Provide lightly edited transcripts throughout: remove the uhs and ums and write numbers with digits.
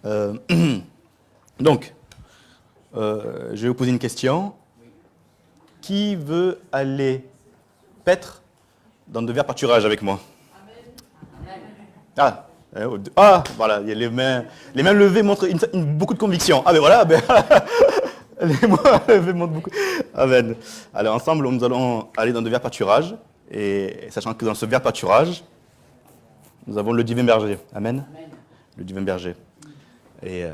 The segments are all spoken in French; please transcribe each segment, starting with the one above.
Euh, donc, je vais vous poser une question. Qui veut aller paître dans de verts pâturages avec moi? Voilà, il y a les mains levées montrent beaucoup de conviction. Ah ben voilà, les mains levées montrent beaucoup. Amen. Alors ensemble, nous allons aller dans de verts pâturages, et sachant que dans ce vert pâturage, nous avons le divin berger. Amen. Le divin berger. Et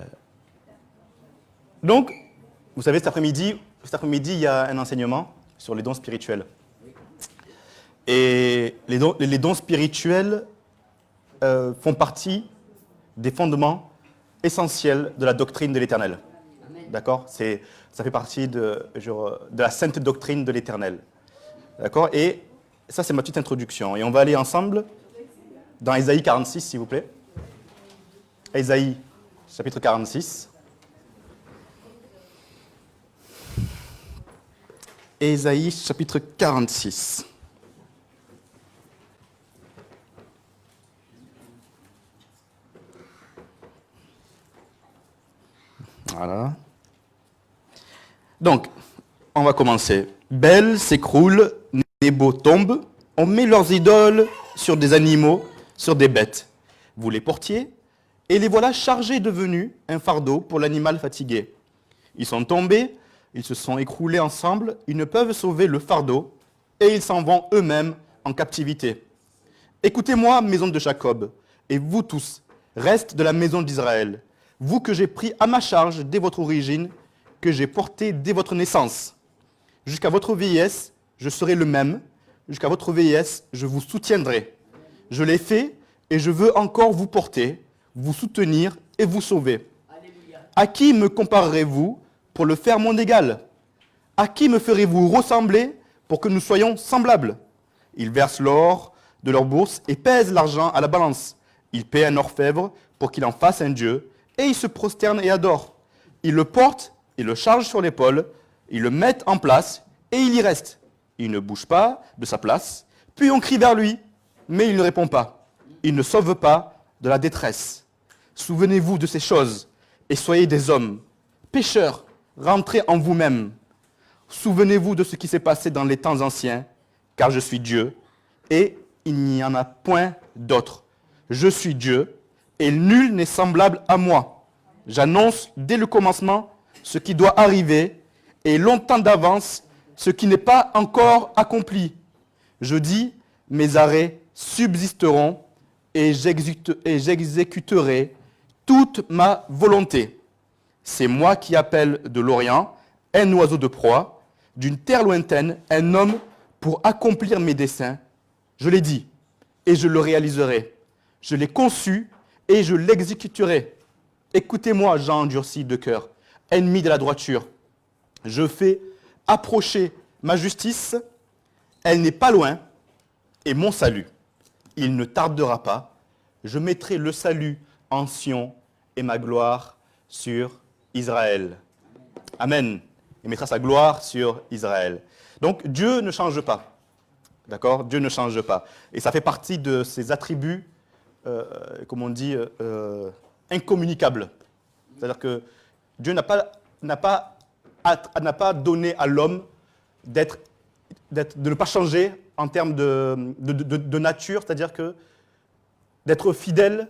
donc, vous savez, cet après-midi, il y a un enseignement sur les dons spirituels. Et les dons spirituels font partie des fondements essentiels de la doctrine de l'Éternel. D'accord? Ça fait partie de la sainte doctrine de l'Éternel. D'accord? Et ça, c'est ma petite introduction. Et on va aller ensemble dans Ésaïe 46, s'il vous plaît. Ésaïe, chapitre 46. Ésaïe, chapitre 46. Voilà. Donc, on va commencer. Bel s'écroule, Nebo tombe, on met leurs idoles sur des animaux, sur des bêtes. Vous les portiez, et les voilà chargés devenus un fardeau pour l'animal fatigué. Ils sont tombés, ils se sont écroulés ensemble, ils ne peuvent sauver le fardeau, et ils s'en vont eux-mêmes en captivité. Écoutez-moi, maison de Jacob, et vous tous, restes de la maison d'Israël, vous que j'ai pris à ma charge dès votre origine, que j'ai porté dès votre naissance. Jusqu'à votre vieillesse, je serai le même, jusqu'à votre vieillesse, je vous soutiendrai. Je l'ai fait, et je veux encore vous porter, vous soutenir et vous sauver. Alléluia. À qui me comparerez-vous pour le faire mon égal? À qui me ferez-vous ressembler pour que nous soyons semblables? Ils versent l'or de leur bourse et pèsent l'argent à la balance. Ils paient un orfèvre pour qu'il en fasse un dieu, et ils se prosternent et adorent. Ils le portent, ils le chargent sur l'épaule, ils le mettent en place, et il y reste. Il ne bouge pas de sa place, puis on crie vers lui, mais il ne répond pas. Il ne sauve pas de la détresse. Souvenez-vous de ces choses, et soyez des hommes. Pécheurs, rentrez en vous-même. Souvenez-vous de ce qui s'est passé dans les temps anciens, car je suis Dieu, et il n'y en a point d'autre. Je suis Dieu, et nul n'est semblable à moi. J'annonce dès le commencement ce qui doit arriver, et longtemps d'avance ce qui n'est pas encore accompli. Je dis, mes arrêts subsisteront, et j'exécuterai toute ma volonté. C'est moi qui appelle de l'Orient un oiseau de proie, d'une terre lointaine, un homme pour accomplir mes desseins. Je l'ai dit, et je le réaliserai. Je l'ai conçu, et je l'exécuterai. Écoutez-moi, gens endurcis de cœur, ennemis de la droiture. Je fais approcher ma justice, elle n'est pas loin, et mon salut, il ne tardera pas. Je mettrai le salut en Sion et ma gloire sur Israël. Amen. Il mettra sa gloire sur Israël. Donc Dieu ne change pas. D'accord? Dieu ne change pas. Et ça fait partie de ses attributs, comme on dit, incommunicables. C'est-à-dire que Dieu n'a pas donné à l'homme de ne pas changer en termes de nature, c'est-à-dire que d'être fidèle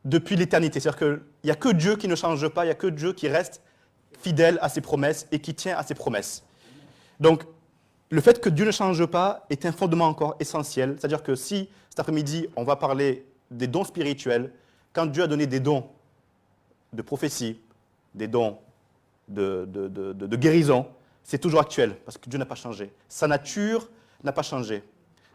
depuis l'éternité. C'est-à-dire qu'il n'y a que Dieu qui ne change pas, il n'y a que Dieu qui reste fidèle à ses promesses et qui tient à ses promesses. Donc, le fait que Dieu ne change pas est un fondement encore essentiel. C'est-à-dire que si, cet après-midi, on va parler des dons spirituels, quand Dieu a donné des dons de prophétie, des dons de guérison, c'est toujours actuel, parce que Dieu n'a pas changé. Sa nature n'a pas changé.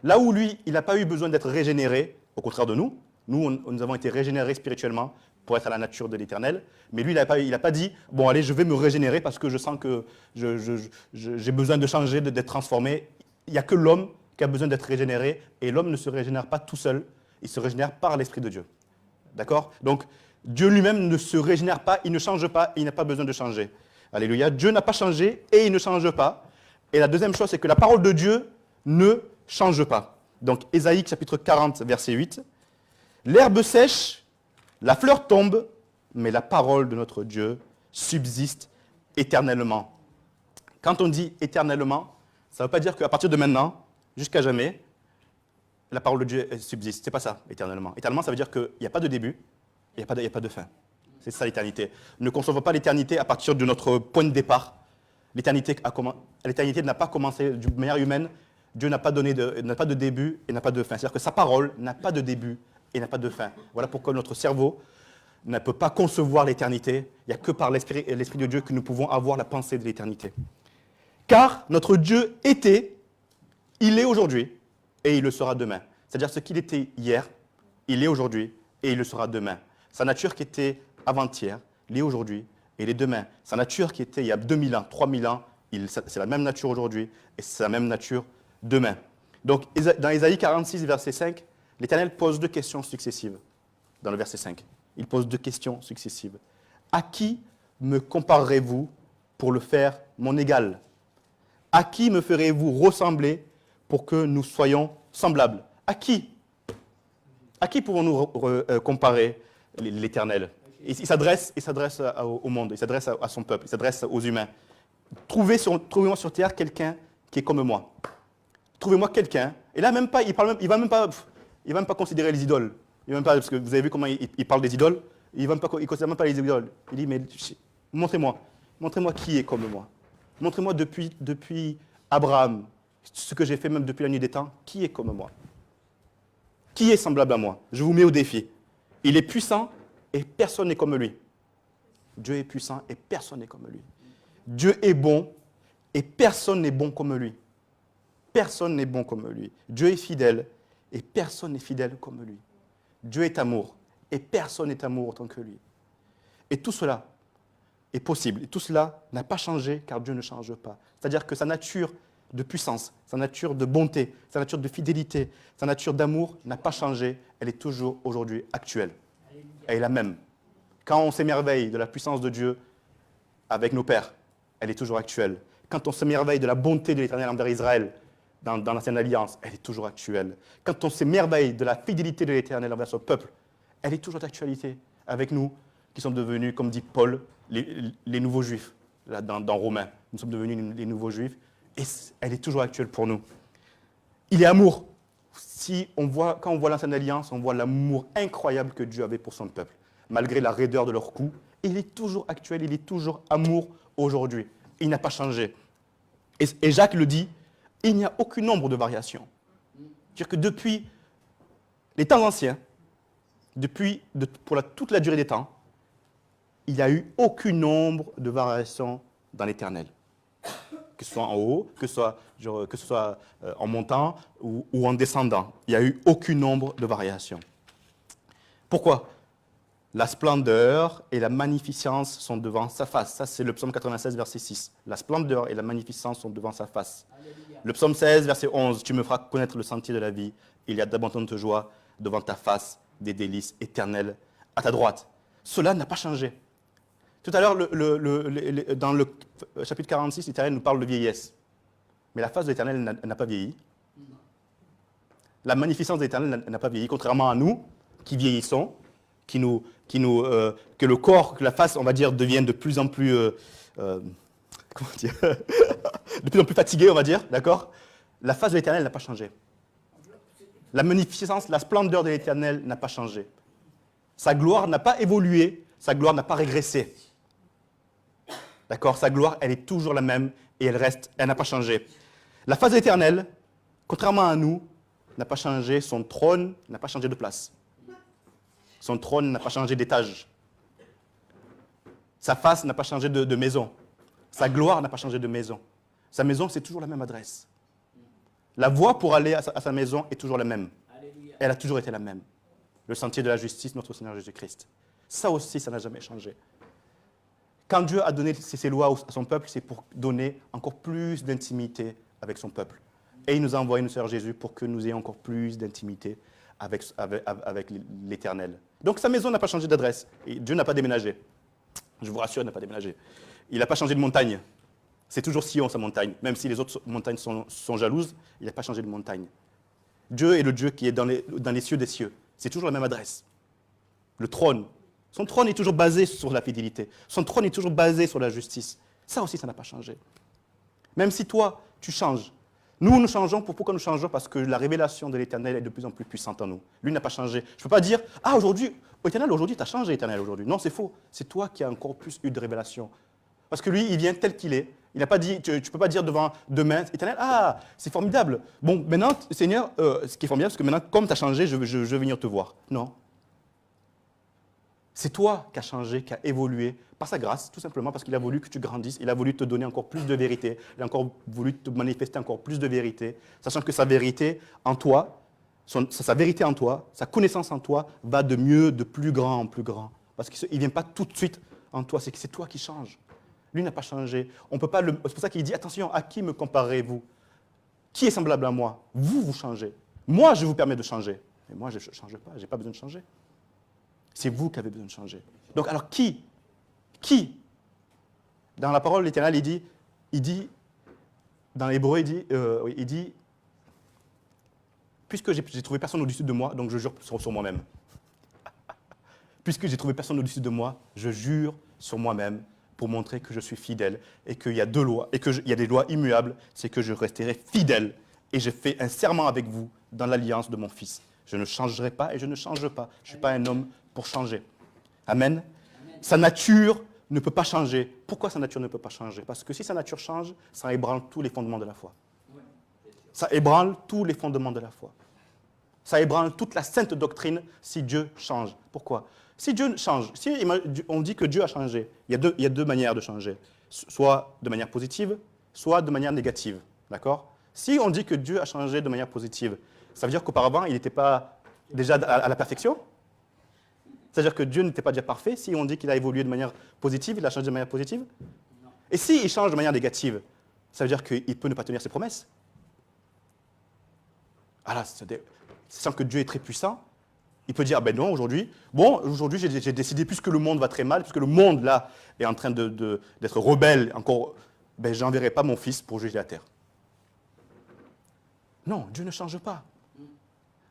Là où lui, il n'a pas eu besoin d'être régénéré, au contraire de nous, nous avons été régénérés spirituellement pour être à la nature de l'Éternel, mais lui, il n'a pas dit, bon allez, je vais me régénérer parce que je sens que j'ai besoin de changer, d'être transformé. Il n'y a que l'homme qui a besoin d'être régénéré, et l'homme ne se régénère pas tout seul, il se régénère par l'Esprit de Dieu. D'accord? Donc, Dieu lui-même ne se régénère pas, il ne change pas, il n'a pas besoin de changer. Alléluia. Dieu n'a pas changé et il ne change pas. Et la deuxième chose, c'est que la parole de Dieu ne change pas. Donc, Ésaïe chapitre 40, verset 8. L'herbe sèche, la fleur tombe, mais la parole de notre Dieu subsiste éternellement. Quand on dit éternellement, ça ne veut pas dire qu'à partir de maintenant, jusqu'à jamais, la parole de Dieu subsiste. Ce n'est pas ça, éternellement. Éternellement, ça veut dire qu'il n'y a pas de début, il n'y a pas de fin. C'est ça l'éternité. Ne concevons pas l'éternité à partir de notre point de départ. L'éternité n'a pas commencé de manière humaine. Dieu n'a pas de début et n'a pas de fin. C'est-à-dire que sa parole n'a pas de début et n'a pas de fin. Voilà pourquoi notre cerveau ne peut pas concevoir l'éternité. Il n'y a que par l'Esprit de Dieu que nous pouvons avoir la pensée de l'éternité. Car notre Dieu était, il est aujourd'hui et il le sera demain. C'est-à-dire ce qu'il était hier, il est aujourd'hui et il le sera demain. Sa nature qui était avant-hier, il est aujourd'hui et il est demain. Sa nature qui était il y a 2000 ans, 3000 ans, c'est la même nature aujourd'hui et c'est la même nature demain. Donc dans Ésaïe 46, verset 5, l'Éternel pose deux questions successives. Dans le verset 5, il pose deux questions successives. À qui me comparerez-vous pour le faire mon égal? À qui me ferez-vous ressembler pour que nous soyons semblables? À qui? À qui pouvons-nous comparer l'Éternel? Il s'adresse au monde, il s'adresse à son peuple, il s'adresse aux humains. Trouvez-moi sur terre quelqu'un qui est comme moi. Trouvez-moi quelqu'un. Et là, même pas, il ne va même pas considérer les idoles. Parce que vous avez vu comment il parle des idoles. Il ne considère même pas les idoles. Il dit, mais montrez-moi qui est comme moi. Montrez-moi depuis Abraham, ce que j'ai fait même depuis la nuit des temps, qui est comme moi? Qui est semblable à moi? Je vous mets au défi. Il est puissant et personne n'est comme lui. Dieu est puissant et personne n'est comme lui. Dieu est bon et personne n'est bon comme lui. Personne n'est bon comme lui. Dieu est fidèle et personne n'est fidèle comme lui. Dieu est amour et personne n'est amour autant que lui. Et tout cela est possible. Et tout cela n'a pas changé car Dieu ne change pas. C'est-à-dire que sa nature de puissance, sa nature de bonté, sa nature de fidélité, sa nature d'amour n'a pas changé. Elle est toujours aujourd'hui actuelle. Elle est la même. Quand on s'émerveille de la puissance de Dieu avec nos pères, elle est toujours actuelle. Quand on s'émerveille de la bonté de l'Éternel envers Israël dans l'Ancienne Alliance, elle est toujours actuelle. Quand on s'émerveille de la fidélité de l'Éternel envers son peuple, elle est toujours d'actualité avec nous qui sommes devenus, comme dit Paul, les nouveaux juifs, là, dans Romains. Nous sommes devenus les nouveaux juifs et elle est toujours actuelle pour nous. Il est amour. Quand on voit l'Ancienne Alliance, on voit l'amour incroyable que Dieu avait pour son peuple, malgré la raideur de leur cou. Il est toujours actuel, il est toujours amour aujourd'hui. Il n'a pas changé. Et Jacques le dit, il n'y a aucun nombre de variations. C'est-à-dire que depuis les temps anciens, pour toute la durée des temps, il n'y a eu aucun nombre de variations dans l'Éternel. Que ce soit en haut, que ce soit en montant ou en descendant. Il n'y a eu aucun nombre de variations. Pourquoi? La splendeur et la magnificence sont devant sa face. Ça, c'est le psaume 96, verset 6. La splendeur et la magnificence sont devant sa face. Alléluia. Le psaume 16, verset 11. Tu me feras connaître le sentier de la vie. Il y a d'abondantes joies devant ta face, des délices éternelles à ta droite. Cela n'a pas changé. Tout à l'heure, dans le chapitre 46, l'Éternel nous parle de vieillesse. Mais la face de l'Éternel n'a pas vieilli. La magnificence de l'Éternel n'a pas vieilli, contrairement à nous, qui vieillissons, que le corps, que la face, on va dire, devienne de plus en plus, comment dire, de plus en plus fatigué, on va dire, d'accord? La face de l'Éternel n'a pas changé. La magnificence, la splendeur de l'Éternel n'a pas changé. Sa gloire n'a pas évolué, sa gloire n'a pas régressé. D'accord? Sa gloire, elle est toujours la même et elle n'a pas changé. La face de l'Éternel, contrairement à nous, n'a pas changé, son trône n'a pas changé de place. Son trône n'a pas changé d'étage. Sa face n'a pas changé de maison. Sa gloire n'a pas changé de maison. Sa maison, c'est toujours la même adresse. La voie pour aller à sa maison est toujours la même. Alléluia. Elle a toujours été la même. Le sentier de la justice, notre Seigneur Jésus-Christ. Ça aussi, ça n'a jamais changé. Quand Dieu a donné ces lois à son peuple, c'est pour donner encore plus d'intimité avec son peuple. Et il nous a envoyé notre Seigneur Jésus pour que nous ayons encore plus d'intimité avec l'Éternel. Donc sa maison n'a pas changé d'adresse. Et Dieu n'a pas déménagé. Je vous rassure, il n'a pas déménagé. Il n'a pas changé de montagne. C'est toujours Sion, sa montagne. Même si les autres montagnes sont jalouses, il n'a pas changé de montagne. Dieu est le Dieu qui est dans les cieux des cieux. C'est toujours la même adresse. Le trône, Son trône est toujours basé sur la fidélité. Son trône est toujours basé sur la justice. Ça aussi, ça n'a pas changé. Même si toi, tu changes. Nous changeons. Pourquoi nous changeons? Parce que la révélation de l'Éternel est de plus en plus puissante en nous. Lui n'a pas changé. Je ne peux pas dire, ah, aujourd'hui, Éternel, aujourd'hui, tu as changé, Éternel, aujourd'hui. Non, c'est faux. C'est toi qui as encore plus eu de révélation. Parce que lui, il vient tel qu'il est. Il n'a pas dit, tu ne peux pas dire devant demain, Éternel, ah, c'est formidable. Bon, maintenant, Seigneur, ce qui est formidable, c'est que maintenant, comme tu as changé, je veux venir te voir. Non. C'est toi qui as changé, qui as évolué par sa grâce, tout simplement parce qu'il a voulu que tu grandisses, il a voulu te donner encore plus de vérité, il a encore voulu te manifester encore plus de vérité, sachant que sa vérité en toi, sa vérité en toi, sa connaissance en toi va de mieux, de plus grand en plus grand. Parce qu'il ne vient pas tout de suite en toi, c'est que c'est toi qui changes. Lui n'a pas changé. On peut pas c'est pour ça qu'il dit, attention, à qui me comparez-vous? Qui est semblable à moi? Vous changez. Moi, je vous permets de changer. Mais moi, je ne change pas, je n'ai pas besoin de changer. C'est vous qui avez besoin de changer. Donc, alors, qui? Dans la parole de l'Éternel, il dit, dans l'hébreu, il dit, puisque j'ai trouvé personne au-dessus de moi, donc je jure sur moi-même. Puisque j'ai trouvé personne au-dessus de moi, je jure sur moi-même pour montrer que je suis fidèle et qu'il y a deux lois, et qu'il y a des lois immuables, c'est que je resterai fidèle. Et j'ai fait un serment avec vous dans l'alliance de mon Fils. Je ne changerai pas et je ne change pas. Je ne suis pas un homme pour changer. Amen. Sa nature ne peut pas changer. Pourquoi sa nature ne peut pas changer? Parce que si sa nature change, ça ébranle tous les fondements de la foi. Ça ébranle tous les fondements de la foi. Ça ébranle toute la sainte doctrine si Dieu change. Pourquoi? Si Dieu change, si on dit que Dieu a changé, il y a deux manières de changer. Soit de manière positive, soit de manière négative. D'accord? Si on dit que Dieu a changé de manière positive, ça veut dire qu'auparavant, il n'était pas déjà à la perfection? C'est-à-dire que Dieu n'était pas déjà parfait. Si on dit qu'il a évolué de manière positive, il a changé de manière positive? Non. Et s'il change de manière négative, ça veut dire qu'il peut ne pas tenir ses promesses? Ah là, sachant que Dieu est très puissant, il peut dire, ah ben non, aujourd'hui j'ai décidé, puisque le monde va très mal, puisque le monde là est en train d'être rebelle, encore, ben j'enverrai pas mon Fils pour juger la terre. Non, Dieu ne change pas.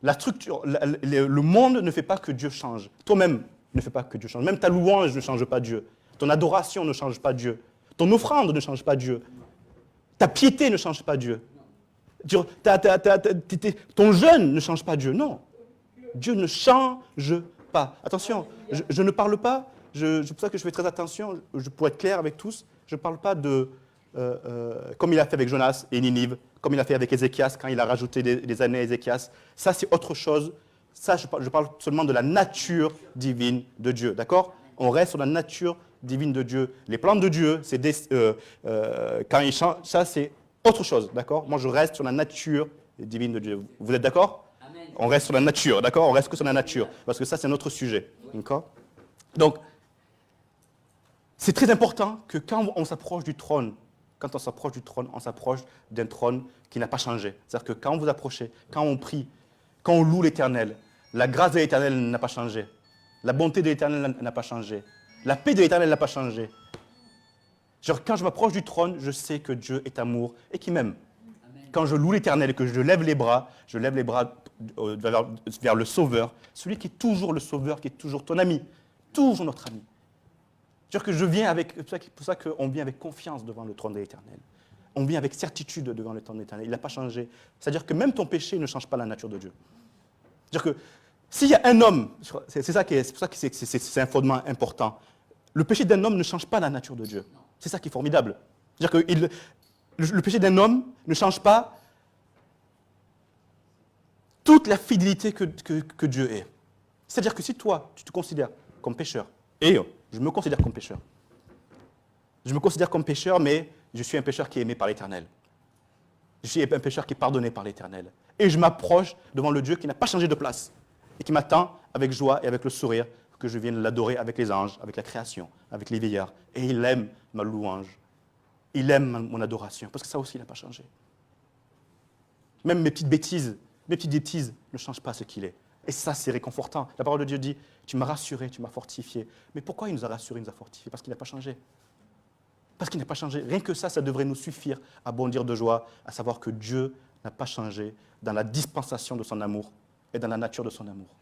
La structure, le monde ne fait pas que Dieu change. Toi-même ne fais pas que Dieu change. Même ta louange ne change pas Dieu. Ton adoration ne change pas Dieu. Ton offrande ne change pas Dieu. Ta piété ne change pas Dieu. Ton jeûne ne change pas Dieu. Non. Dieu ne change pas. Attention, je ne parle pas, c'est pour ça que je fais très attention, pour être clair avec tous, je ne parle pas de, comme il a fait avec Jonas et Ninive, comme il a fait avec Ézéchias, quand il a rajouté des années à Ézéchias. Ça, c'est autre chose. Ça, je parle seulement de la nature divine de Dieu. D'accord? On reste sur la nature divine de Dieu. Les plans de Dieu, c'est quand il change, ça, c'est autre chose. D'accord? Moi, je reste sur la nature divine de Dieu. Vous êtes d'accord? Amen. On reste sur la nature. D'accord? On reste que sur la nature. Parce que ça, c'est un autre sujet. D'accord? Donc, c'est très important que quand on s'approche du trône, on s'approche d'un trône qui n'a pas changé. C'est-à-dire que quand vous approchez, quand on prie, quand on loue l'Éternel, la grâce de l'Éternel n'a pas changé. La bonté de l'Éternel n'a pas changé. La paix de l'Éternel n'a pas changé. Genre, quand je m'approche du trône, je sais que Dieu est amour et qu'il m'aime. Quand je loue l'Éternel et que je lève les bras vers le Sauveur, celui qui est toujours le Sauveur, qui est toujours ton ami, toujours notre ami. C'est-à-dire que je viens avec, c'est pour ça qu'on vient avec confiance devant le trône de l'Éternel. On vient avec certitude devant le trône de l'Éternel. Il n'a pas changé. C'est-à-dire que même ton péché ne change pas la nature de Dieu. C'est-à-dire que s'il y a un homme, c'est pour ça que c'est un fondement important. Le péché d'un homme ne change pas la nature de Dieu. C'est ça qui est formidable. C'est-à-dire que le péché d'un homme ne change pas toute la fidélité que Dieu est. C'est-à-dire que si toi, tu te considères comme pécheur, et je me considère comme pécheur. Je me considère comme pécheur, mais je suis un pécheur qui est aimé par l'Éternel. Je suis un pécheur qui est pardonné par l'Éternel. Et je m'approche devant le Dieu qui n'a pas changé de place et qui m'attend avec joie et avec le sourire que je vienne l'adorer avec les anges, avec la création, avec les vieillards. Et il aime ma louange. Il aime mon adoration, parce que ça aussi, il n'a pas changé. Même mes petites bêtises ne changent pas ce qu'il est. Et ça, c'est réconfortant. La parole de Dieu dit, tu m'as rassuré, tu m'as fortifié. Mais pourquoi il nous a rassuré, il nous a fortifié? Parce qu'il n'a pas changé. Parce qu'il n'a pas changé. Rien que ça devrait nous suffire à bondir de joie, à savoir que Dieu n'a pas changé dans la dispensation de son amour et dans la nature de son amour.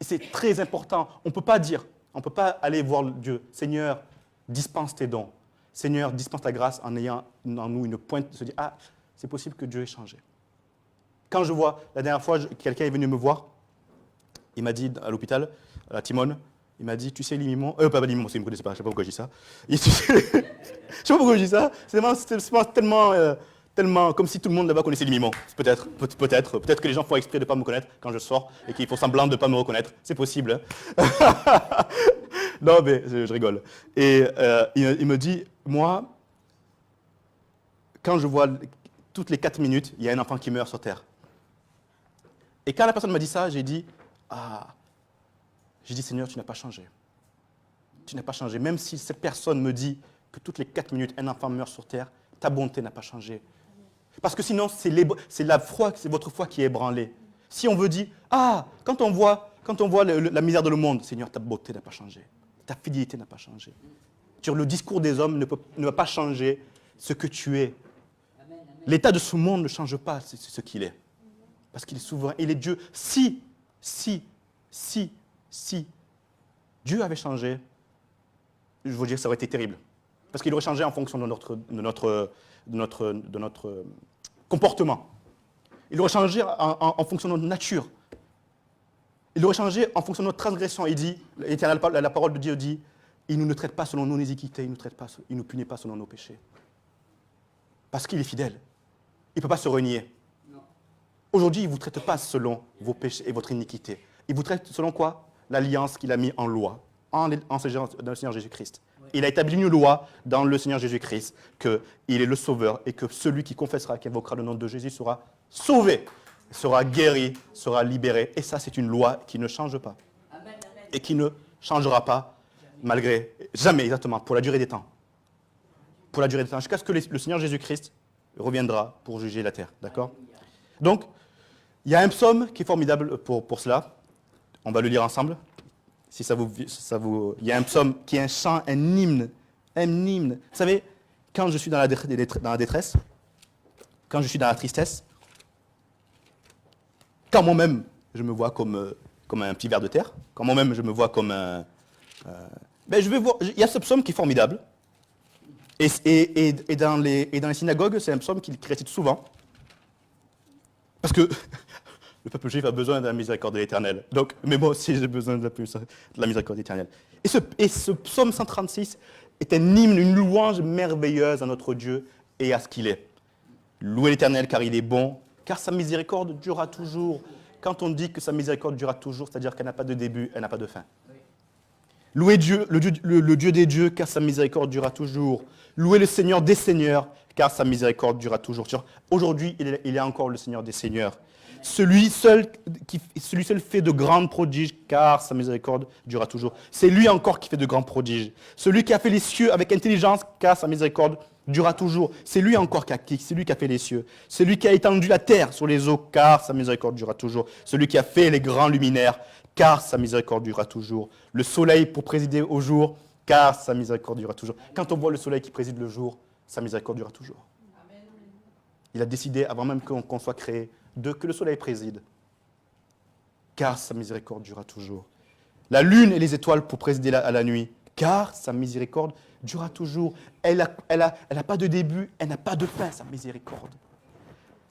c'est très important. On ne peut pas dire, on ne peut pas aller voir Dieu. Seigneur, dispense tes dons. Seigneur, dispense ta grâce en ayant en nous une pointe de se dire, ah, c'est possible que Dieu ait changé. Quand je vois, la dernière fois, quelqu'un est venu me voir, il m'a dit à l'hôpital, à Timone, il m'a dit, tu sais, Limimon, pas Limimon, il ne me connaissait pas, je ne sais pas pourquoi je dis ça. Je ne sais pas pourquoi je dis ça, c'est tellement comme si tout le monde là-bas connaissait Limimon. Peut-être que les gens font exprès de ne pas me connaître quand je sors et qu'ils font semblant de ne pas me reconnaître. C'est possible. Hein. Non, mais je rigole. Et il me dit, moi, quand je vois toutes les 4 minutes, il y a un enfant qui meurt sur Terre. Et quand la personne m'a dit ça, j'ai dit, Seigneur, tu n'as pas changé. Tu n'as pas changé. Même si cette personne me dit que toutes les 4 minutes, un enfant meurt sur Terre, ta bonté n'a pas changé. Parce que sinon, c'est votre foi qui est ébranlée. Si on veut dire, quand on voit la misère de le monde, Seigneur, ta beauté n'a pas changé. Ta fidélité n'a pas changé. Le discours des hommes ne va pas changer ce que tu es. L'état de ce monde ne change pas ce qu'il est. Parce qu'il est souverain. Il est Dieu. Si Dieu avait changé, je veux dire que ça aurait été terrible. Parce qu'il aurait changé en fonction de notre comportement. Il aurait changé en fonction de notre nature. Il aurait changé en fonction de notre transgression. Il dit, la parole de Dieu dit, il ne nous traite pas selon nos iniquités, il ne nous punit pas selon nos péchés. Parce qu'il est fidèle. Il ne peut pas se renier. Aujourd'hui, il ne vous traite pas selon vos péchés et votre iniquité. Il vous traite selon quoi? L'alliance qu'il a mise en loi, dans le Seigneur Jésus-Christ. Il a établi une loi dans le Seigneur Jésus-Christ, qu'il est le Sauveur et que celui qui confessera, qui invoquera le nom de Jésus sera sauvé, sera guéri, sera libéré. Et ça, c'est une loi qui ne change pas. Et qui ne changera pas jamais exactement, pour la durée des temps. Pour la durée des temps, jusqu'à ce que le Seigneur Jésus-Christ reviendra pour juger la terre. D'accord? Donc, il y a un psaume qui est formidable pour cela. On va le lire ensemble. Si ça vous, il y a un psaume qui est un chant, un hymne. Vous savez, quand je suis dans la détresse, quand je suis dans la tristesse, quand moi-même je me vois comme un petit ver de terre, quand moi-même je me vois comme un... je vais voir, il y a ce psaume qui est formidable. Et dans les synagogues, c'est un psaume qu'il récite souvent. Parce que le peuple juif a besoin de la miséricorde de l'Éternel. Donc, mais moi aussi, j'ai besoin de la miséricorde éternelle. Et ce psaume 136 est un hymne, une louange merveilleuse à notre Dieu et à ce qu'il est. Louez l'Éternel car il est bon, car sa miséricorde durera toujours. Quand on dit que sa miséricorde durera toujours, c'est-à-dire qu'elle n'a pas de début, elle n'a pas de fin. Louez Dieu, le Dieu des dieux, car sa miséricorde durera toujours. Louez le Seigneur des seigneurs, car sa miséricorde durera toujours. Aujourd'hui, il est encore le Seigneur des seigneurs. Celui seul fait de grands prodiges, car sa miséricorde durera toujours. C'est lui encore qui fait de grands prodiges. Celui qui a fait les cieux avec intelligence, car sa miséricorde durera toujours. C'est lui encore qui a fait les cieux. Celui qui a étendu la terre sur les eaux, car sa miséricorde durera toujours. Celui qui a fait les grands luminaires, car sa miséricorde durera toujours. Le soleil pour présider au jour, car sa miséricorde durera toujours. Quand on voit le soleil qui préside le jour, sa miséricorde durera toujours. Il a décidé, avant même qu'on soit créé, que le soleil préside, car sa miséricorde durera toujours. La lune et les étoiles pour présider à la nuit, car sa miséricorde durera toujours. Elle n'a pas de début, elle n'a pas de fin, sa miséricorde.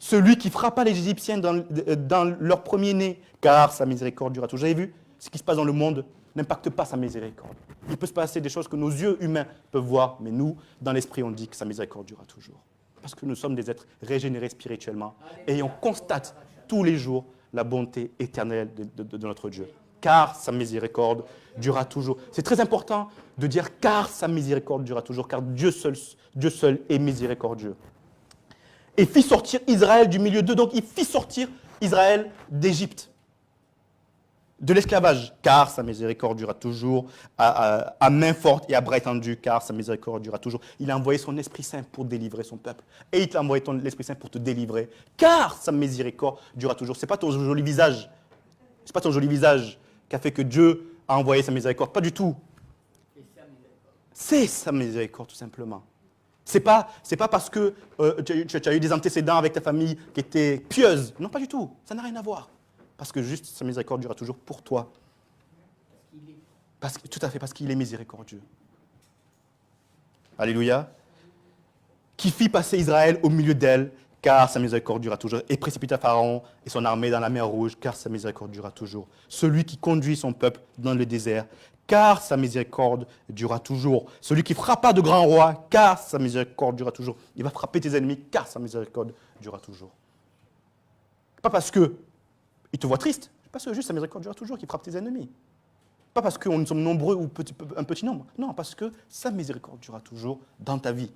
Celui qui frappa les Égyptiens dans leur premier-né, car sa miséricorde durera toujours. Vous avez vu, ce qui se passe dans le monde n'impacte pas sa miséricorde. Il peut se passer des choses que nos yeux humains peuvent voir, mais nous, dans l'esprit, on dit que sa miséricorde durera toujours. Parce que nous sommes des êtres régénérés spirituellement et on constate tous les jours la bonté éternelle de notre Dieu. Car sa miséricorde durera toujours. C'est très important de dire car sa miséricorde durera toujours, car Dieu seul est miséricordieux. Et fit sortir Israël du milieu d'eux. Donc il fit sortir Israël d'Égypte, de l'esclavage, car sa miséricorde durera toujours, à main forte et à bras étendus, car sa miséricorde durera toujours. Il a envoyé son Esprit Saint pour délivrer son peuple. Et il t'a envoyé l'Esprit Saint pour te délivrer, car sa miséricorde durera toujours. Ce n'est pas ton joli visage. C'est pas ton joli visage qui a fait que Dieu a envoyé sa miséricorde. Pas du tout. C'est sa miséricorde, tout simplement. C'est pas parce que tu as eu des antécédents avec ta famille qui étaient pieuses. Non, pas du tout. Ça n'a rien à voir. Parce que juste sa miséricorde durera toujours pour toi. Tout à fait, parce qu'il est miséricordieux. Alléluia. Qui fit passer Israël au milieu d'elle, car sa miséricorde durera toujours. Et précipita Pharaon et son armée dans la mer Rouge, car sa miséricorde durera toujours. Celui qui conduit son peuple dans le désert, car sa miséricorde durera toujours. Celui qui frappa de grands rois, car sa miséricorde durera toujours. Il va frapper tes ennemis, car sa miséricorde durera toujours. Pas parce qu'il te voit triste, parce que juste sa miséricorde durera toujours, qu'il frappe tes ennemis. Pas parce que nous sommes nombreux ou un petit nombre. Non, parce que sa miséricorde durera toujours dans ta vie,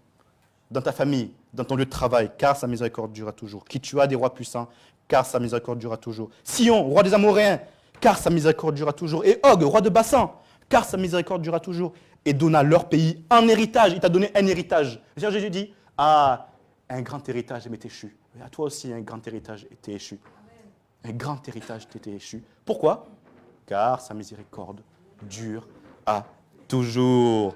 dans ta famille, dans ton lieu de travail, car sa miséricorde durera toujours. Qui tu as des rois puissants, car sa miséricorde durera toujours. Sion, roi des Amoréens, car sa miséricorde durera toujours. Et Og, roi de Bassan, car sa miséricorde durera toujours. Et donna leur pays en héritage. Il t'a donné un héritage. Jésus dit, un grand héritage m'est échu. Et à toi aussi, un grand héritage t'est échu. Un grand héritage t'était échu. Pourquoi ? Car sa miséricorde dure à toujours.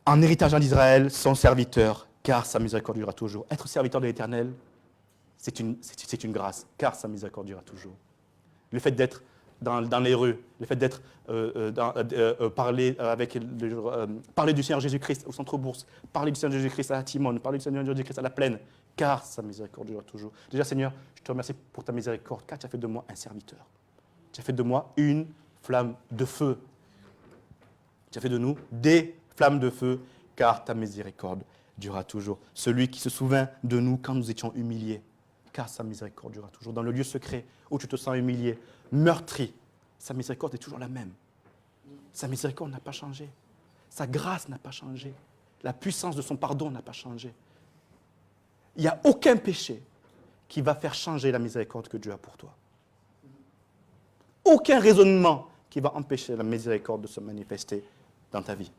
En héritage en Israël, son serviteur, car sa miséricorde durera toujours. Être serviteur de l'Éternel, c'est une grâce, car sa miséricorde durera toujours. Le fait d'être dans les rues, le fait d'être parler du Seigneur Jésus-Christ au centre-bourse, parler du Seigneur Jésus-Christ à la Timone, parler du Seigneur Jésus-Christ à la plaine, car sa miséricorde durera toujours. Déjà, Seigneur, je te remercie pour ta miséricorde, car tu as fait de moi un serviteur. Tu as fait de moi une flamme de feu. Tu as fait de nous des flammes de feu, car ta miséricorde durera toujours. Celui qui se souvint de nous quand nous étions humiliés, car sa miséricorde durera toujours. Dans le lieu secret où tu te sens humilié, meurtri, sa miséricorde est toujours la même. Sa miséricorde n'a pas changé. Sa grâce n'a pas changé. La puissance de son pardon n'a pas changé. Il n'y a aucun péché qui va faire changer la miséricorde que Dieu a pour toi. Aucun raisonnement qui va empêcher la miséricorde de se manifester dans ta vie.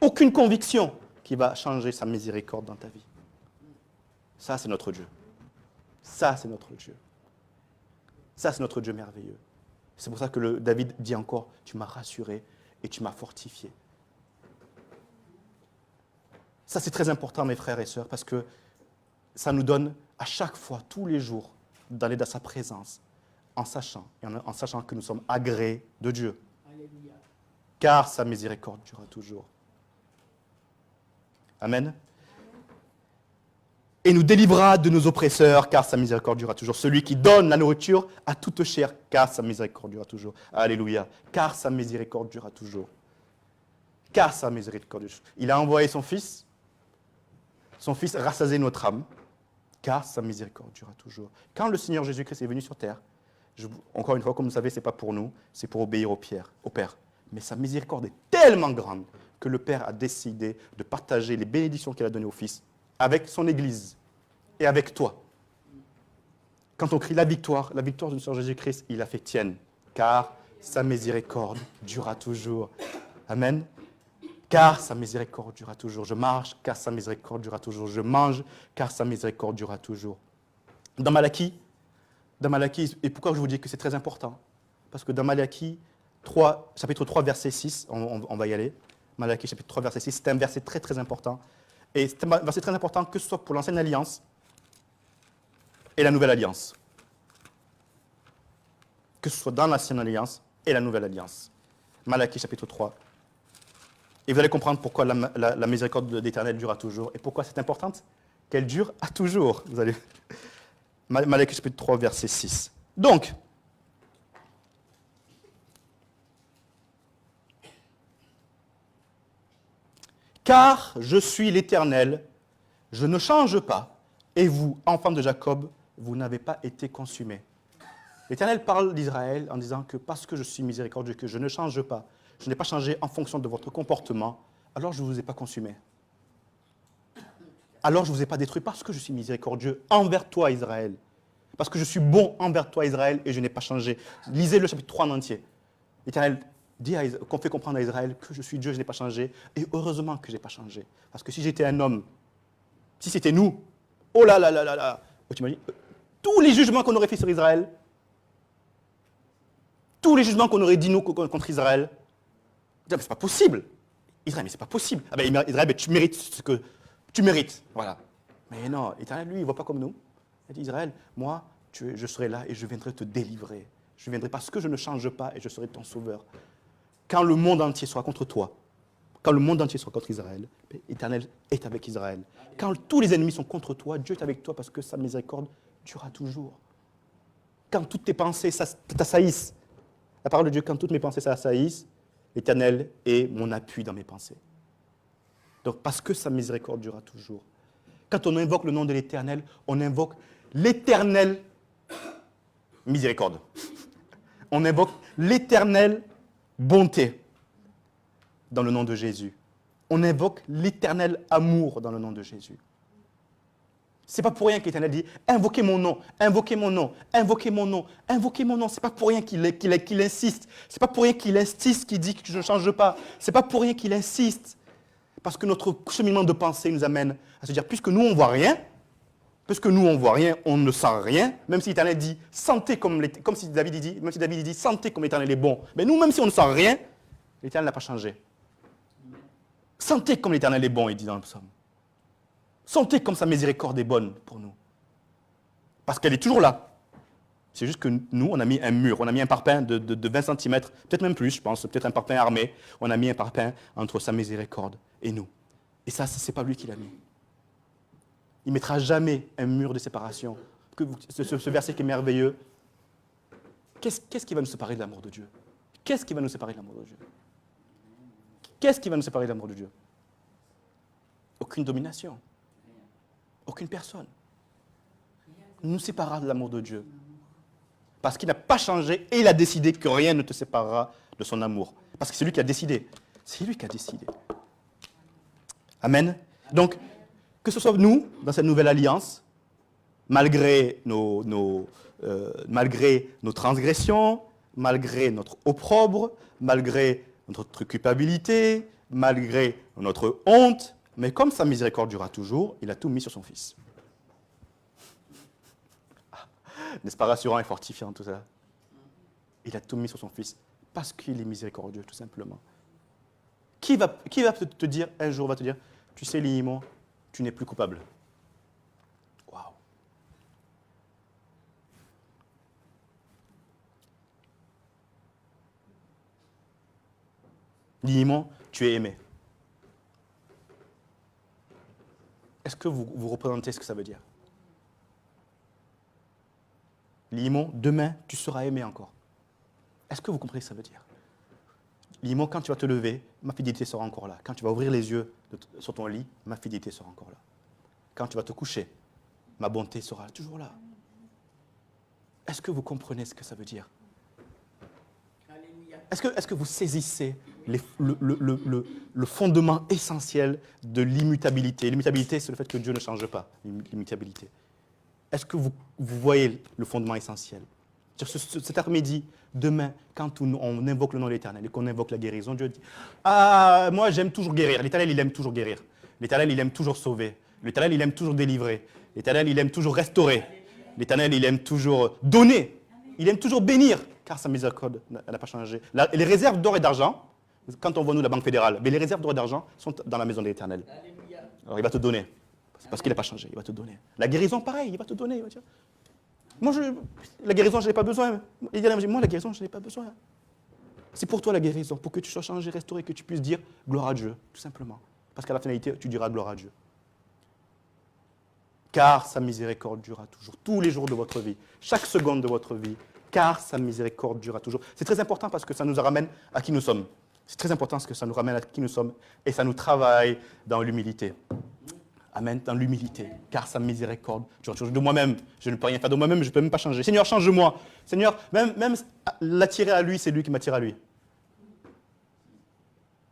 Aucune conviction qui va changer sa miséricorde dans ta vie. Ça, c'est notre Dieu. Ça, c'est notre Dieu. Ça, c'est notre Dieu merveilleux. C'est pour ça que David dit encore, tu m'as rassuré et tu m'as fortifié. Ça, c'est très important, mes frères et sœurs, parce que ça nous donne à chaque fois, tous les jours, d'aller dans sa présence, en sachant que nous sommes agréés de Dieu. Alléluia. Car sa miséricorde durera toujours. Amen. Et nous délivrera de nos oppresseurs, car sa miséricorde durera toujours. Celui qui donne la nourriture à toute chair, car sa miséricorde durera toujours. Alléluia. Car sa miséricorde durera toujours. Car sa miséricorde durera toujours. Il a envoyé son Fils rassasier notre âme, car sa miséricorde durera toujours. Quand le Seigneur Jésus-Christ est venu sur terre, encore une fois, comme vous savez, ce n'est pas pour nous, c'est pour obéir au Père. Mais sa miséricorde est tellement grande que le Père a décidé de partager les bénédictions qu'il a données au Fils avec son Église et avec toi. Quand on crie la victoire du Seigneur Jésus-Christ, il la fait tienne, car sa miséricorde durera toujours. Amen. Car sa miséricorde durera toujours. Je marche, car sa miséricorde durera toujours. Je mange, car sa miséricorde durera toujours. Dans Malachie, et pourquoi je vous dis que c'est très important ? Parce que dans Malachie, chapitre 3, verset 6, on va y aller. Malachie, chapitre 3, verset 6, c'est un verset très très important. Et c'est un verset très important que ce soit pour l'ancienne alliance et la nouvelle alliance. Que ce soit dans l'ancienne alliance et la nouvelle alliance. Malachie, chapitre 3. Et vous allez comprendre pourquoi la miséricorde de l'Éternel dure à toujours. Et pourquoi c'est important qu'elle dure à toujours. Vous allez... Malachie chapitre 3, verset 6. Donc, car je suis l'Éternel, je ne change pas, et vous, enfants de Jacob, vous n'avez pas été consumés. L'Éternel parle d'Israël en disant que parce que je suis miséricordieux, que je ne change pas, je n'ai pas changé en fonction de votre comportement, alors je ne vous ai pas consumé. Alors je ne vous ai pas détruit parce que je suis miséricordieux envers toi, Israël. Parce que je suis bon envers toi, Israël, et je n'ai pas changé. Lisez le chapitre 3 en entier. L'Éternel qu'on fait comprendre à Israël que je suis Dieu, je n'ai pas changé, et heureusement que je n'ai pas changé. Parce que si j'étais un homme, si c'était nous, oh là là là là là, oh, tu m'as dit, tous les jugements qu'on aurait fait sur Israël, tous les jugements qu'on aurait dit nous contre Israël, mais c'est pas possible. Israël, mais c'est pas possible. Ah ben, Israël, ben, tu mérites ce que tu mérites. Voilà. Mais non, Israël, lui, il ne voit pas comme nous. Il dit, Israël, moi, je serai là et je viendrai te délivrer. Je viendrai parce que je ne change pas et je serai ton sauveur. Quand le monde entier sera contre toi, quand le monde entier sera contre Israël, l'Éternel est avec Israël. Quand tous les ennemis sont contre toi, Dieu est avec toi parce que sa miséricorde durera toujours. Quand toutes tes pensées t'assaillissent, la parole de Dieu, quand toutes mes pensées s'assaillissent, l'Éternel est mon appui dans mes pensées. Donc, parce que sa miséricorde durera toujours. Quand on invoque le nom de l'Éternel, on invoque l'éternelle miséricorde. On invoque l'éternelle bonté dans le nom de Jésus. On invoque l'éternel amour dans le nom de Jésus. Ce n'est pas pour rien que l'Éternel dit « Invoquez mon nom, invoquez mon nom, invoquez mon nom, invoquez mon nom ». Ce n'est pas pour rien qu'il insiste. Ce n'est pas pour rien qu'il insiste, qu'il dit que je ne change pas. Ce n'est pas pour rien qu'il insiste. Parce que notre cheminement de pensée nous amène à se dire, puisque nous, on ne voit rien, on ne sent rien, même si l'Éternel dit, sentez comme si David dit, sentez comme l'Éternel est bon. Mais nous, même si on ne sent rien, l'Éternel n'a pas changé. Sentez comme l'Éternel est bon, il dit dans le psaume. Sentez comme sa miséricorde est bonne pour nous. Parce qu'elle est toujours là. C'est juste que nous, on a mis un mur, on a mis un parpaing de 20 cm, peut-être même plus, je pense, peut-être un parpaing armé. On a mis un parpaing entre sa miséricorde et nous. Et ça, ce n'est pas lui qui l'a mis. Il ne mettra jamais un mur de séparation. Ce verset qui est merveilleux. Qu'est-ce qui va nous séparer de l'amour de Dieu? Qu'est-ce qui va nous séparer de l'amour de Dieu? Qu'est-ce qui va nous séparer de l'amour de Dieu? Aucune domination. Aucune personne nous séparera de l'amour de Dieu. Parce qu'il n'a pas changé et il a décidé que rien ne te séparera de son amour. Parce que c'est lui qui a décidé. C'est lui qui a décidé. Amen. Donc, que ce soit nous, dans cette nouvelle alliance, malgré nos transgressions, malgré notre opprobre, malgré notre culpabilité, malgré notre honte, mais comme sa miséricorde durera toujours, il a tout mis sur son Fils. N'est-ce pas rassurant et fortifiant tout ça? Il a tout mis sur son Fils parce qu'il est miséricordieux, tout simplement. Qui va te dire, un jour, va te dire, tu sais, Limo, tu n'es plus coupable. Waouh! Limo, tu es aimé. Est-ce que vous représentez ce que ça veut dire? Limon, demain, tu seras aimé encore. Est-ce que vous comprenez ce que ça veut dire? Limon, quand tu vas te lever, ma fidélité sera encore là. Quand tu vas ouvrir les yeux sur ton lit, ma fidélité sera encore là. Quand tu vas te coucher, ma bonté sera toujours là. Est-ce que vous comprenez ce que ça veut dire? Est-ce que vous saisissez le fondement essentiel de l'immutabilité? L'immutabilité, c'est le fait que Dieu ne change pas. L'immutabilité. Est-ce que vous voyez le fondement essentiel? Cet après-midi, demain, quand on invoque le nom de l'Éternel et qu'on invoque la guérison, Dieu dit « Ah, moi j'aime toujours guérir. L'Éternel, il aime toujours guérir. L'Éternel, il aime toujours sauver. L'Éternel, il aime toujours délivrer. L'Éternel, il aime toujours restaurer. L'Éternel, il aime toujours donner. Il aime toujours bénir, car sa miséricorde n'a pas changé. Les réserves d'or et d'argent, quand on voit nous la Banque fédérale, mais les réserves d'or et d'argent sont dans la maison de l'Éternel. Alors il va te donner. Parce qu'il n'a pas changé, il va te donner. La guérison, pareil, il va te donner. Il va dire, moi, la guérison, je n'en ai pas besoin. Il dit, moi, la guérison, je n'en ai pas besoin. C'est pour toi la guérison, pour que tu sois changé, restauré, que tu puisses dire gloire à Dieu, tout simplement. Parce qu'à la finalité, tu diras gloire à Dieu. Car sa miséricorde durera toujours, tous les jours de votre vie, chaque seconde de votre vie, car sa miséricorde durera toujours. C'est très important parce que ça nous ramène à qui nous sommes. C'est très important parce que ça nous ramène à qui nous sommes et ça nous travaille dans l'humilité. Amen, dans l'humilité, car sa miséricorde durera toujours. De moi-même, je ne peux rien faire. De moi-même, je ne peux même pas changer. Seigneur, change-moi. Seigneur, même l'attirer à lui, c'est lui qui m'attire à lui.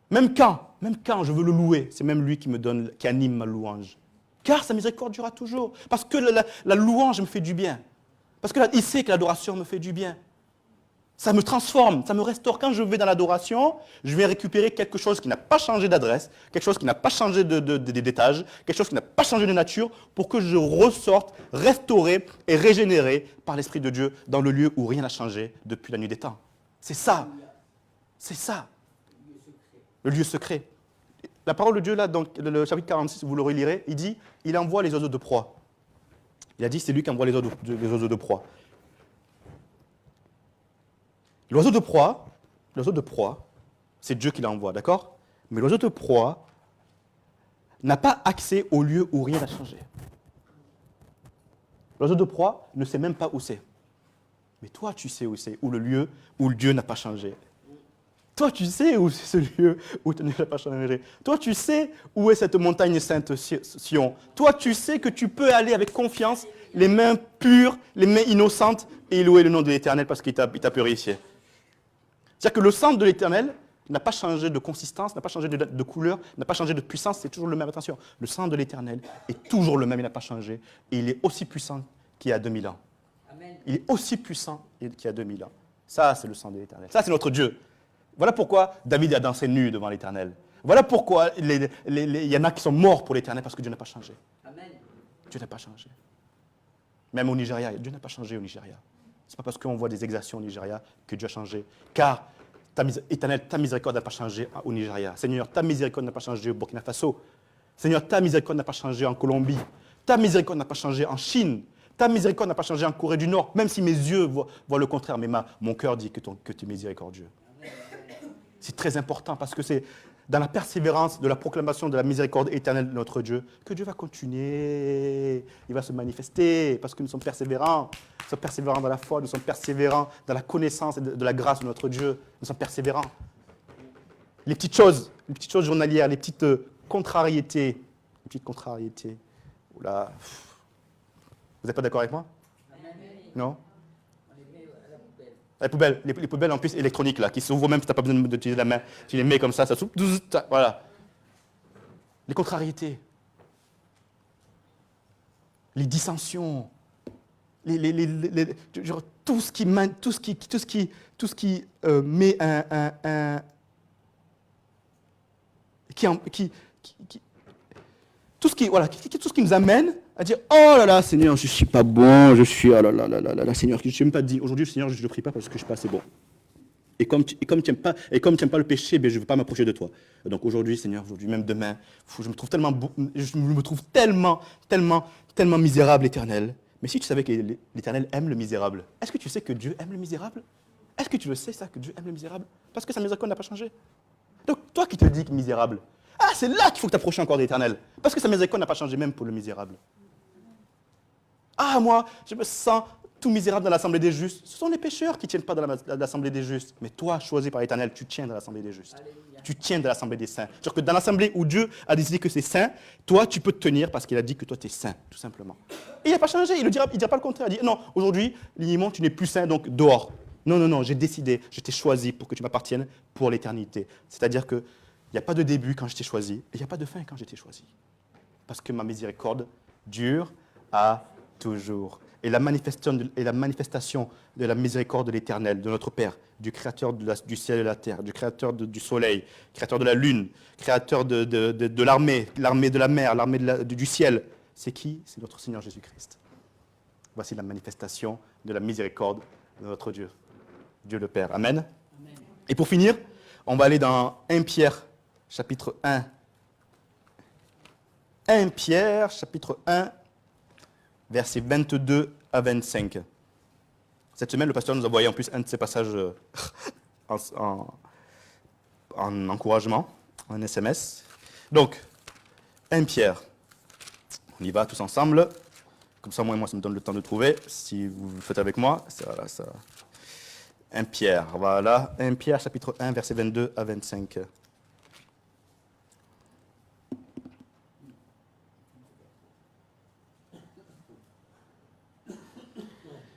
Même quand je veux le louer, c'est même lui qui anime ma louange. Car sa miséricorde durera toujours. Parce que la louange me fait du bien. Parce qu'il sait que l'adoration me fait du bien. Ça me transforme, ça me restaure. Quand je vais dans l'adoration, je vais récupérer quelque chose qui n'a pas changé d'adresse, quelque chose qui n'a pas changé d'étage, quelque chose qui n'a pas changé de nature, pour que je ressorte restauré et régénéré par l'Esprit de Dieu dans le lieu où rien n'a changé depuis la nuit des temps. C'est ça. C'est ça. Le lieu secret. La parole de Dieu, là, dans le chapitre 46, vous le relirez, il dit, il envoie les oiseaux de proie. Il a dit, c'est lui qui envoie les oiseaux de proie. l'oiseau de proie, c'est Dieu qui l'envoie, d'accord? Mais l'oiseau de proie n'a pas accès au lieu où rien n'a changé. L'oiseau de proie ne sait même pas où c'est. Mais toi, tu sais où c'est, où le lieu où Dieu n'a pas changé. Toi, tu sais où c'est ce lieu où Dieu n'a pas changé. Toi, tu sais où est cette montagne sainte Sion. Toi, tu sais que tu peux aller avec confiance, les mains pures, les mains innocentes, et louer le nom de l'Éternel parce qu'il t'a purifié. C'est-à-dire que le sang de l'Éternel n'a pas changé de consistance, n'a pas changé de couleur, n'a pas changé de puissance, c'est toujours le même. Attention, le sang de l'Éternel est toujours le même, il n'a pas changé, et il est aussi puissant qu'il y a 2000 ans. Amen. Il est aussi puissant qu'il y a 2000 ans. Ça, c'est le sang de l'Éternel. Ça, c'est notre Dieu. Voilà pourquoi David a dansé nu devant l'Éternel. Voilà pourquoi il y en a qui sont morts pour l'Éternel parce que Dieu n'a pas changé. Amen. Dieu n'a pas changé. Même au Nigeria, Dieu n'a pas changé au Nigeria. Ce n'est pas parce qu'on voit des exactions au Nigeria que Dieu a changé. Car, Éternel, ta miséricorde n'a pas changé au Nigeria. Seigneur, ta miséricorde n'a pas changé au Burkina Faso. Seigneur, ta miséricorde n'a pas changé en Colombie. Ta miséricorde n'a pas changé en Chine. Ta miséricorde n'a pas changé en Corée du Nord. Même si mes yeux voient le contraire, mais mon cœur dit que tu es miséricordieux. C'est très important parce que c'est dans la persévérance de la proclamation de la miséricorde éternelle de notre Dieu que Dieu va continuer. Il va se manifester parce que nous sommes persévérants. Nous sommes persévérants dans la foi, nous sommes persévérants dans la connaissance de la grâce de notre Dieu. Nous sommes persévérants. Les petites choses journalières, les petites contrariétés. Oula. Vous n'êtes pas d'accord avec moi? Non? Les poubelles en plus électroniques, là, qui s'ouvrent même si tu n'as pas besoin d'utiliser la main. Tu les mets comme ça s'ouvre. Voilà. Les contrariétés. Les dissensions. Genre, tout ce qui met tout ce qui nous amène à dire oh là là Seigneur je suis pas bon, je suis oh là là là là là Seigneur, je ne t'ai même pas dit aujourd'hui Seigneur je ne prie pas parce que je ne suis pas assez bon. Et comme tu n'aimes pas le péché, ben, je ne veux pas m'approcher de toi. Donc aujourd'hui Seigneur, aujourd'hui même demain, je me trouve tellement misérable Éternel. Mais si tu savais que l'Éternel aime le misérable, est-ce que tu sais que Dieu aime le misérable? Est-ce que tu le sais ça, que Dieu aime le misérable? Parce que sa miséricorde n'a pas changé. Donc toi qui te dis misérable, c'est là qu'il faut que tu t'approches encore de l'Éternel. Parce que sa miséricorde n'a pas changé même pour le misérable. Moi, je me sens tout misérable dans l'assemblée des justes. Ce sont les pécheurs qui ne tiennent pas dans l'assemblée des justes. Mais toi, choisi par l'Éternel, tu tiens dans l'assemblée des justes. Alléluia. Tu tiens dans l'assemblée des saints. C'est-à-dire que dans l'assemblée où Dieu a décidé que c'est saint, toi, tu peux te tenir parce qu'il a dit que toi, tu es saint, tout simplement. Et il n'a pas changé. Il ne dira pas le contraire. Il dit non, aujourd'hui, Limon, tu n'es plus saint, donc dehors. Non, j'ai décidé, je t'ai choisi pour que tu m'appartiennes pour l'éternité. C'est-à-dire que il n'y a pas de début quand je t'ai choisi, et il n'y a pas de fin quand je t'ai choisi. Parce que ma miséricorde dure à toujours. Et la manifestation de la miséricorde de l'Éternel, de notre Père, du Créateur du ciel et de la terre, du Créateur du soleil, Créateur de la lune, Créateur de l'armée de la mer, l'armée du ciel, c'est qui? C'est notre Seigneur Jésus-Christ. Voici la manifestation de la miséricorde de notre Dieu, Dieu le Père. Amen. Amen. Et pour finir, on va aller dans 1 Pierre, chapitre 1. 1 Pierre, chapitre 1, versets 22 à 25. Cette semaine, le pasteur nous a envoyé en plus un de ces passages en encouragement, en SMS. Donc, 1 Pierre. On y va tous ensemble. Comme ça, moi, ça me donne le temps de trouver. Si vous le faites avec moi, voilà, ça. 1 Pierre, voilà. 1 Pierre, chapitre 1, versets 22 à 25.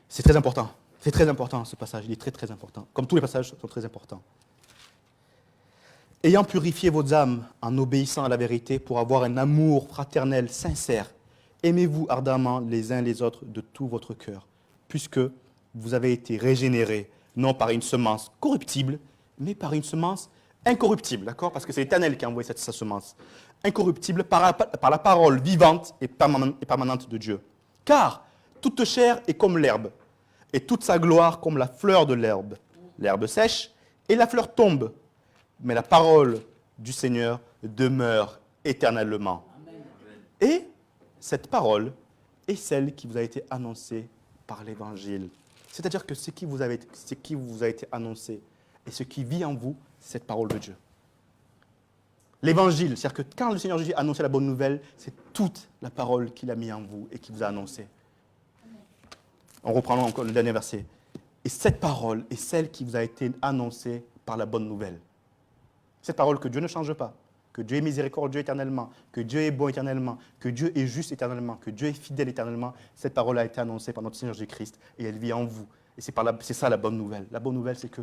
C'est très important. C'est très important, ce passage. Il est très, très important. Comme tous les passages sont très importants. Ayant purifié vos âmes en obéissant à la vérité pour avoir un amour fraternel sincère, aimez-vous ardemment les uns les autres de tout votre cœur, puisque vous avez été régénérés, non par une semence corruptible, mais par une semence incorruptible, d'accord? Parce que c'est l'Éternel qui a envoyé cette semence. Incorruptible par la parole vivante et permanente de Dieu. Car toute chair est comme l'herbe, et toute sa gloire comme la fleur de l'herbe. L'herbe sèche et la fleur tombe, mais la parole du Seigneur demeure éternellement. Amen. Et cette parole est celle qui vous a été annoncée par l'Évangile. C'est-à-dire que ce qui vous a été annoncé et ce qui vit en vous, c'est cette parole de Dieu. L'évangile, c'est-à-dire que quand le Seigneur Jésus a annoncé la bonne nouvelle, c'est toute la parole qu'il a mis en vous et qui vous a annoncé. On reprend encore le dernier verset. Et cette parole est celle qui vous a été annoncée par la bonne nouvelle. Cette parole que Dieu ne change pas, que Dieu est miséricordieux éternellement, que Dieu est bon éternellement, que Dieu est juste éternellement, que Dieu est fidèle éternellement, cette parole a été annoncée par notre Seigneur Jésus-Christ et elle vit en vous. Et c'est ça la bonne nouvelle. La bonne nouvelle, c'est que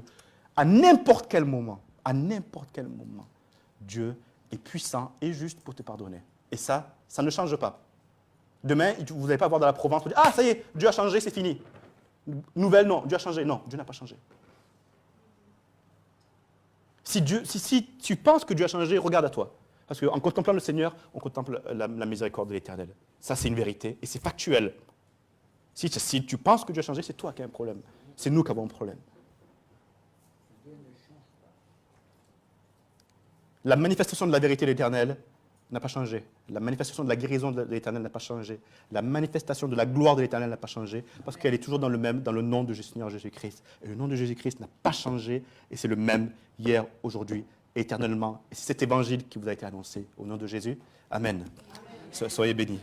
à n'importe quel moment, Dieu est puissant et juste pour te pardonner. Et ça ne change pas. Demain, vous n'allez pas avoir dans la Provence, dire, ah, ça y est, Dieu a changé, c'est fini. Nouvelle, non, Dieu a changé. Non, Dieu n'a pas changé. Si tu penses que Dieu a changé, regarde à toi. Parce qu'en contemplant le Seigneur, on contemple la miséricorde de l'Éternel. Ça, c'est une vérité et c'est factuel. Si tu penses que Dieu a changé, c'est toi qui as un problème. C'est nous qui avons un problème. La manifestation de la vérité de l'Éternel n'a pas changé. La manifestation de la guérison de l'Éternel n'a pas changé. La manifestation de la gloire de l'Éternel n'a pas changé parce qu'elle est toujours dans le nom de Seigneur Jésus-Christ. Et le nom de Jésus-Christ n'a pas changé et c'est le même hier, aujourd'hui, éternellement. Et c'est cet évangile qui vous a été annoncé au nom de Jésus. Amen. Soyez bénis.